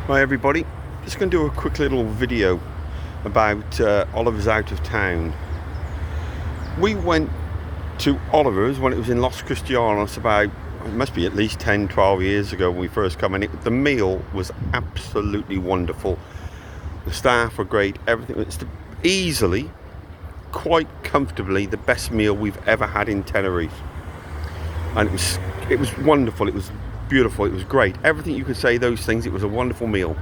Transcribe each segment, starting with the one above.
Hi everybody, just going to do a quick little video about Oliver's out of town. We went to Oliver's when it was in Los Cristianos about, it must be at least 10-12 years ago when we first come in. The meal was absolutely wonderful. The staff were great, everything was easily, quite comfortably the best meal we've ever had in Tenerife. And it was wonderful, it was beautiful, it was great. Everything you could say those things, it was a wonderful meal.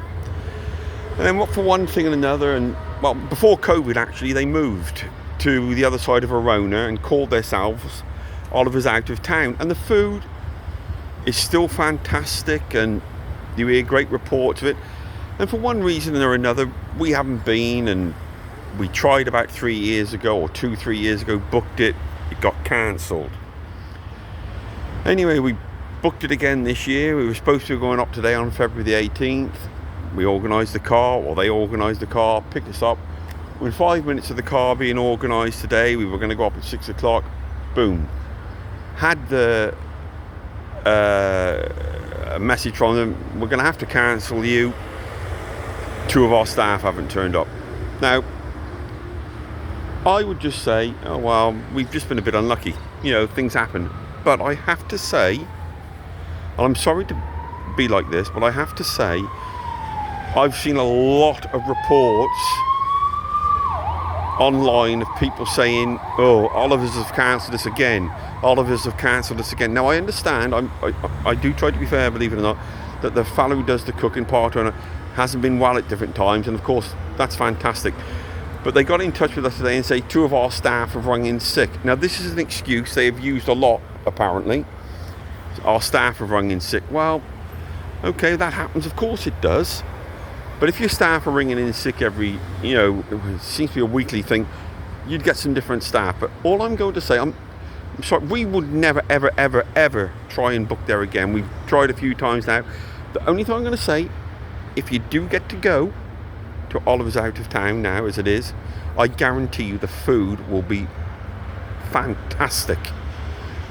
And then for one thing and another, and well, before COVID actually, they moved to the other side of Verona and called themselves Oliver's Out of Town. And the food is still fantastic and you hear great reports of it. And for one reason or another, we haven't been, and we tried about 3 years ago or 2-3 years ago, booked it, it got cancelled. Anyway, we booked it again this year. We were supposed to be going up today on February the 18th. We organised the car, or they organised the car, picked us up. Within 5 minutes of the car being organised today, we were going to go up at 6 o'clock. Boom. Had the a message from them, we're going to have to cancel you. 2 of our staff haven't turned up. Now, I would just say, oh well, we've just been a bit unlucky. You know, things happen. But I have to say, and I'm sorry to be like this, but I have to say, I've seen a lot of reports online of people saying, oh, Oliver's have cancelled us again. Oliver's have cancelled us again. Now, I understand, I do try to be fair, believe it or not, that the fellow who does the cooking part on it hasn't been well at different times, and of course, that's fantastic. But they got in touch with us today and say 2 of our staff have rung in sick. Now, this is an excuse they have used a lot, apparently. Our staff have rung in sick. Well, okay, that happens. Of course it does. But if your staff are ringing in sick every, it seems to be a weekly thing, you'd get some different staff. But all I'm going to say, I'm sorry, we would never, ever, ever, ever try and book there again. We've tried a few times now. The only thing I'm going to say, if you do get to go to Oliver's Out of Town now, as it is, I guarantee you the food will be fantastic.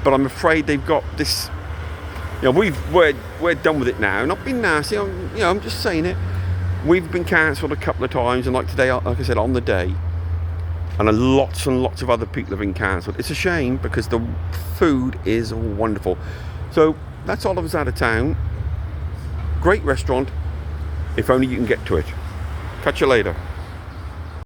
But I'm afraid they've got this, we're done with it now. Not being nasty, I'm just saying it. We've been cancelled a couple of times, and like today, like I said, on the day, and lots of other people have been cancelled. It's a shame because the food is wonderful. So that's Oliver's Out of Town. Great restaurant, if only you can get to it. Catch you later.